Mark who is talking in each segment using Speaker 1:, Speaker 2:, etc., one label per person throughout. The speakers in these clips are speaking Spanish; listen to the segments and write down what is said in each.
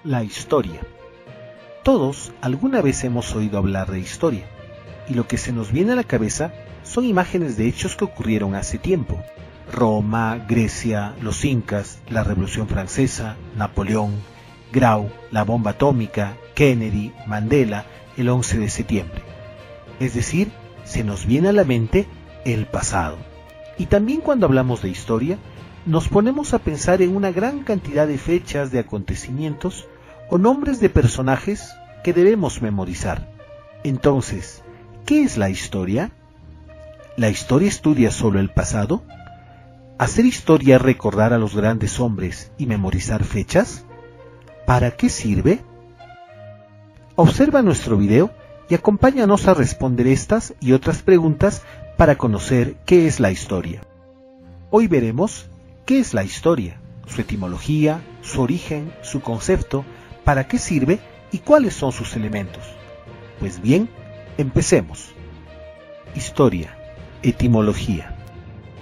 Speaker 1: La historia. Todos alguna vez hemos oído hablar de historia, y lo que se nos viene a la cabeza son imágenes de hechos que ocurrieron hace tiempo. Roma, Grecia, los Incas, la Revolución Francesa, Napoleón, Grau, la bomba atómica, Kennedy, Mandela, el 11 de septiembre. Es decir, se nos viene a la mente el pasado. Y también cuando hablamos de historia, nos ponemos a pensar en una gran cantidad de fechas, de acontecimientos o nombres de personajes que debemos memorizar. Entonces, ¿qué es la historia? ¿La historia estudia solo el pasado? ¿Hacer historia es recordar a los grandes hombres y memorizar fechas? ¿Para qué sirve? Observa nuestro video y acompáñanos a responder estas y otras preguntas para conocer qué es la historia. Hoy veremos qué es la historia, su etimología, su origen, su concepto, para qué sirve y cuáles son sus elementos. Pues bien, empecemos. Historia, etimología.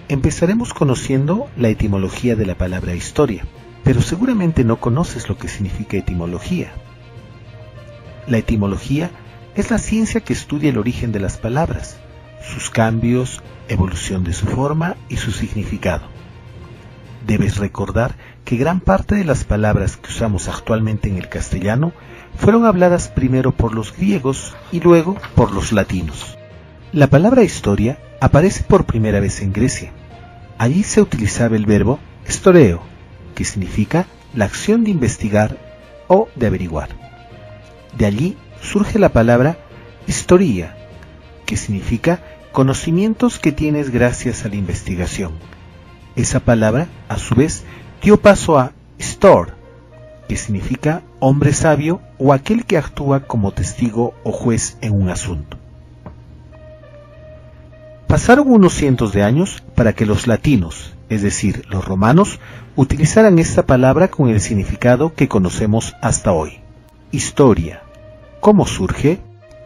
Speaker 1: Empezaremos conociendo la etimología de la palabra historia, pero seguramente no conoces lo que significa etimología. La etimología es la ciencia que estudia el origen de las palabras, sus cambios, evolución de su forma y su significado. Debes recordar que gran parte de las palabras que usamos actualmente en el castellano fueron habladas primero por los griegos y luego por los latinos. La palabra historia aparece por primera vez en Grecia. Allí se utilizaba el verbo storeo, que significa la acción de investigar o de averiguar. De allí surge la palabra historia, que significa conocimientos que tienes gracias a la investigación. Esa palabra, a su vez, dio paso a store, que significa hombre sabio o aquel que actúa como testigo o juez en un asunto. Pasaron unos cientos de años para que los latinos, es decir, los romanos, utilizaran esta palabra con el significado que conocemos hasta hoy. Historia. ¿Cómo surge?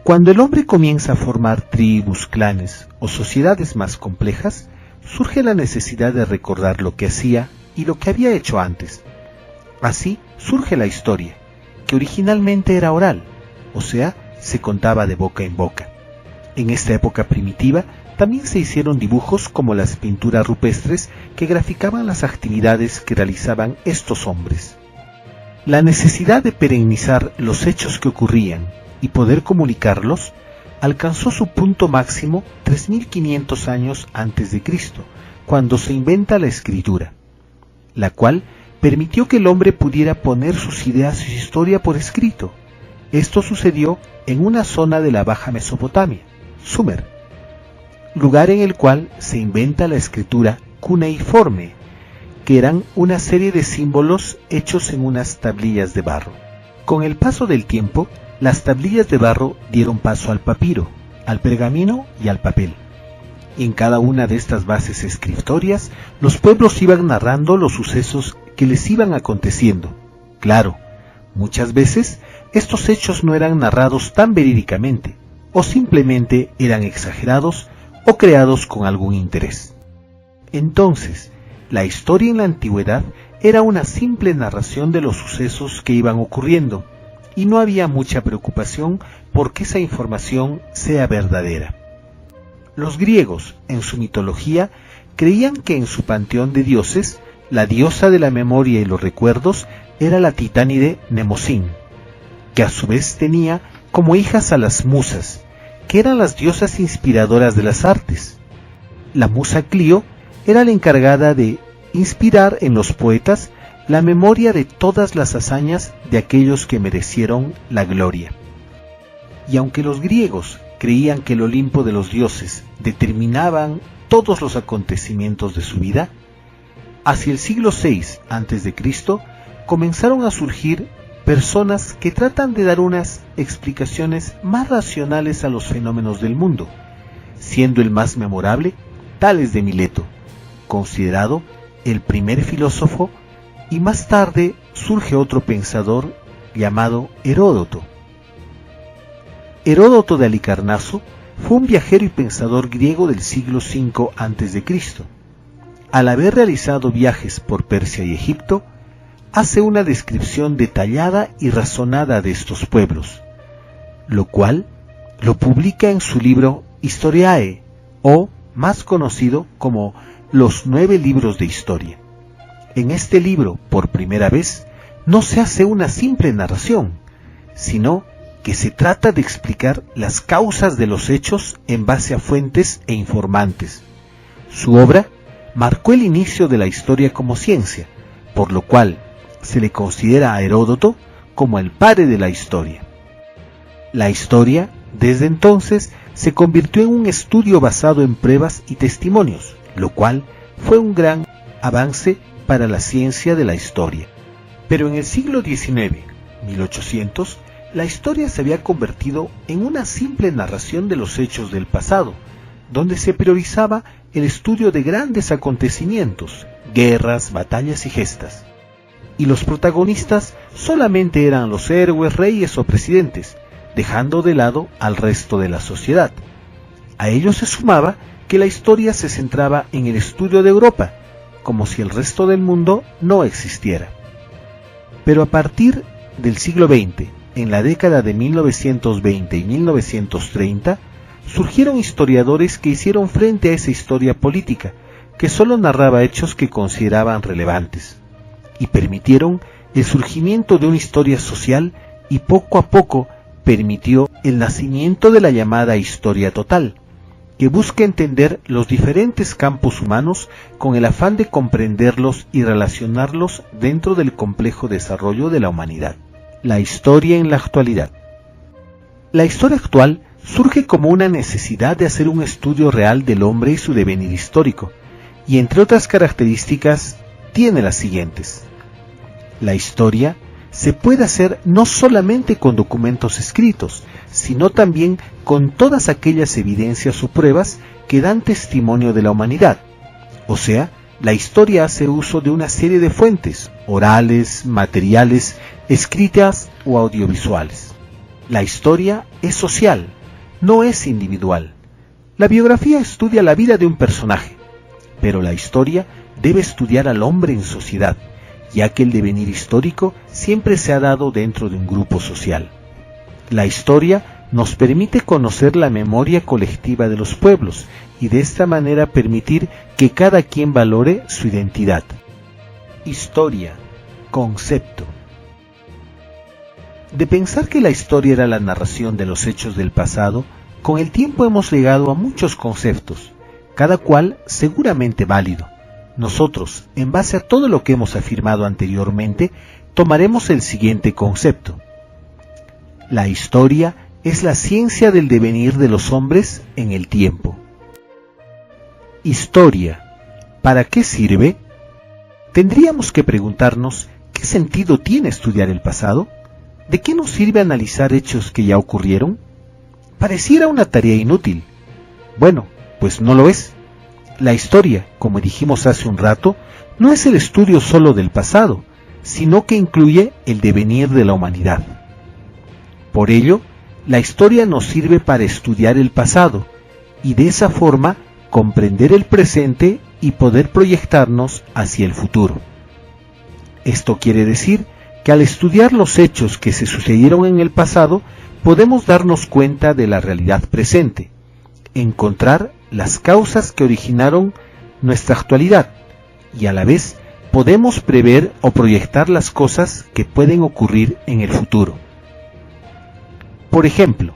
Speaker 1: Cuando el hombre comienza a formar tribus, clanes o sociedades más complejas, surge la necesidad de recordar lo que hacía y lo que había hecho antes. Así surge la historia, que originalmente era oral, o sea, se contaba de boca en boca. En esta época primitiva también se hicieron dibujos como las pinturas rupestres que graficaban las actividades que realizaban estos hombres. La necesidad de perennizar los hechos que ocurrían y poder comunicarlos alcanzó su punto máximo 3500 años antes de Cristo, cuando se inventa la escritura, la cual permitió que el hombre pudiera poner sus ideas y su historia por escrito. Esto sucedió en una zona de la Baja Mesopotamia, Sumer, lugar en el cual se inventa la escritura cuneiforme, que eran una serie de símbolos hechos en unas tablillas de barro. Con el paso del tiempo, las tablillas de barro dieron paso al papiro, al pergamino y al papel. Y en cada una de estas bases escritorias, los pueblos iban narrando los sucesos que les iban aconteciendo. Claro, muchas veces estos hechos no eran narrados tan verídicamente, o simplemente eran exagerados o creados con algún interés. Entonces, la historia en la antigüedad era una simple narración de los sucesos que iban ocurriendo, y no había mucha preocupación por que esa información sea verdadera. Los griegos, en su mitología, creían que en su panteón de dioses, la diosa de la memoria y los recuerdos era la titánide Mnemosín, que a su vez tenía como hijas a las musas, que eran las diosas inspiradoras de las artes. La musa Clío era la encargada de inspirar en los poetas la memoria de todas las hazañas de aquellos que merecieron la gloria. Y aunque los griegos creían que el Olimpo de los dioses determinaban todos los acontecimientos de su vida, hacia el siglo VI a.C. comenzaron a surgir personas que tratan de dar unas explicaciones más racionales a los fenómenos del mundo, siendo el más memorable Tales de Mileto, considerado el primer filósofo, y más tarde surge otro pensador llamado Heródoto. Heródoto de Halicarnaso fue un viajero y pensador griego del siglo V a.C. Al haber realizado viajes por Persia y Egipto, hace una descripción detallada y razonada de estos pueblos, lo cual lo publica en su libro Historiae, o más conocido como los 9 libros de historia. En este libro, por primera vez, no se hace una simple narración, sino que se trata de explicar las causas de los hechos en base a fuentes e informantes. Su obra marcó el inicio de la historia como ciencia, por lo cual se le considera a Heródoto como el padre de la historia. La historia, desde entonces, se convirtió en un estudio basado en pruebas y testimonios, lo cual fue un gran avance para la ciencia de la historia. Pero en el siglo XIX, 1800, la historia se había convertido en una simple narración de los hechos del pasado, donde se priorizaba el estudio de grandes acontecimientos, guerras, batallas y gestas. Y los protagonistas solamente eran los héroes, reyes o presidentes, dejando de lado al resto de la sociedad. A ello se sumaba que la historia se centraba en el estudio de Europa, como si el resto del mundo no existiera. Pero a partir del siglo XX, en la década de 1920 y 1930, surgieron historiadores que hicieron frente a esa historia política, que solo narraba hechos que consideraban relevantes, y permitieron el surgimiento de una historia social y poco a poco permitió el nacimiento de la llamada historia total, que busca entender los diferentes campos humanos con el afán de comprenderlos y relacionarlos dentro del complejo desarrollo de la humanidad. La historia en la actualidad. La historia actual surge como una necesidad de hacer un estudio real del hombre y su devenir histórico, y entre otras características tiene las siguientes. La historia se puede hacer no solamente con documentos escritos, sino también con todas aquellas evidencias o pruebas que dan testimonio de la humanidad. O sea, la historia hace uso de una serie de fuentes, orales, materiales, escritas o audiovisuales. La historia es social, no es individual. La biografía estudia la vida de un personaje, pero la historia debe estudiar al hombre en sociedad, ya que el devenir histórico siempre se ha dado dentro de un grupo social. La historia nos permite conocer la memoria colectiva de los pueblos y de esta manera permitir que cada quien valore su identidad. Historia, concepto. De pensar que la historia era la narración de los hechos del pasado, con el tiempo hemos llegado a muchos conceptos, cada cual seguramente válido. Nosotros, en base a todo lo que hemos afirmado anteriormente, tomaremos el siguiente concepto. La historia es la ciencia del devenir de los hombres en el tiempo. Historia, ¿para qué sirve? Tendríamos que preguntarnos, ¿qué sentido tiene estudiar el pasado? ¿De qué nos sirve analizar hechos que ya ocurrieron? Pareciera una tarea inútil. Bueno, pues no lo es. La historia, como dijimos hace un rato, no es el estudio solo del pasado, sino que incluye el devenir de la humanidad. Por ello, la historia nos sirve para estudiar el pasado y de esa forma comprender el presente y poder proyectarnos hacia el futuro. Esto quiere decir que al estudiar los hechos que se sucedieron en el pasado, podemos darnos cuenta de la realidad presente, encontrar las causas que originaron nuestra actualidad y a la vez podemos prever o proyectar las cosas que pueden ocurrir en el futuro. Por ejemplo,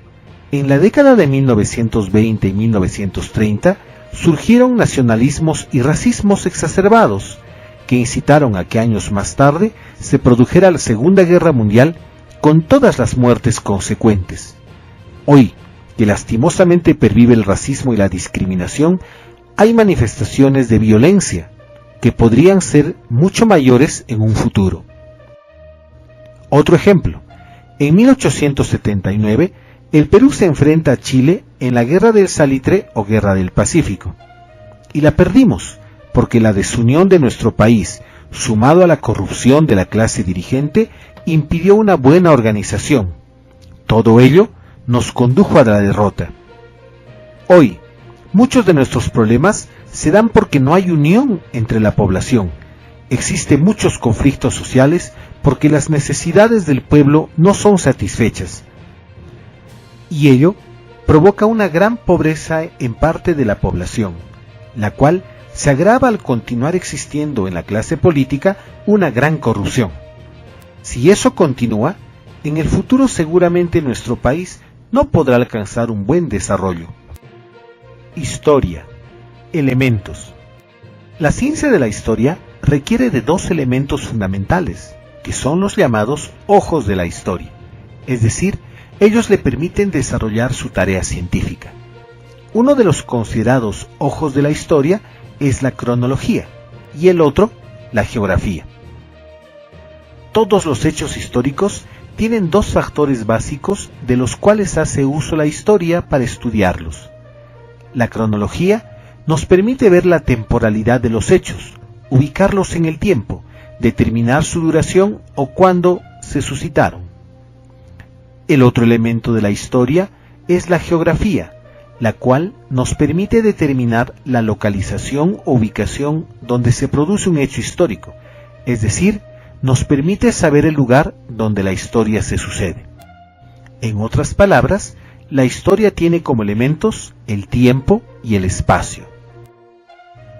Speaker 1: en la década de 1920 y 1930 surgieron nacionalismos y racismos exacerbados que incitaron a que años más tarde se produjera la Segunda Guerra Mundial con todas las muertes consecuentes. Hoy, que lastimosamente pervive el racismo y la discriminación, hay manifestaciones de violencia que podrían ser mucho mayores en un futuro. Otro ejemplo, en 1879, el Perú se enfrenta a Chile en la Guerra del Salitre o Guerra del Pacífico, y la perdimos porque la desunión de nuestro país, sumado a la corrupción de la clase dirigente, impidió una buena organización. Todo ello nos condujo a la derrota. Hoy, muchos de nuestros problemas se dan porque no hay unión entre la población, existen muchos conflictos sociales porque las necesidades del pueblo no son satisfechas, y ello provoca una gran pobreza en parte de la población, la cual se agrava al continuar existiendo en la clase política una gran corrupción. Si eso continúa, en el futuro seguramente nuestro país no podrá alcanzar un buen desarrollo. Historia. Elementos. La ciencia de la historia requiere de dos elementos fundamentales, que son los llamados ojos de la historia, es decir, ellos le permiten desarrollar su tarea científica. Uno de los considerados ojos de la historia es la cronología y el otro, la geografía. Todos los hechos históricos tienen dos factores básicos de los cuales hace uso la historia para estudiarlos. La cronología nos permite ver la temporalidad de los hechos, ubicarlos en el tiempo, determinar su duración o cuándo se suscitaron. El otro elemento de la historia es la geografía, la cual nos permite determinar la localización o ubicación donde se produce un hecho histórico, es decir, nos permite saber el lugar donde la historia se sucede. En otras palabras, la historia tiene como elementos el tiempo y el espacio.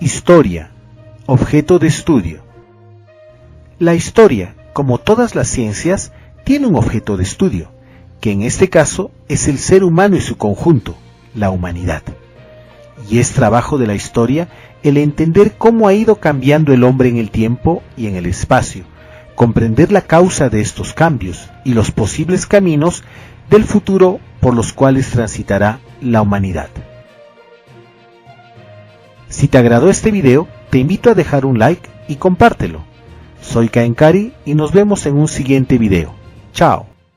Speaker 1: Historia, objeto de estudio. La historia, como todas las ciencias, tiene un objeto de estudio, que en este caso es el ser humano y su conjunto, la humanidad. Y es trabajo de la historia el entender cómo ha ido cambiando el hombre en el tiempo y en el espacio, comprender la causa de estos cambios y los posibles caminos del futuro por los cuales transitará la humanidad. Si te agradó este video, te invito a dejar un like y compártelo. Soy Caencari y nos vemos en un siguiente video. Chao.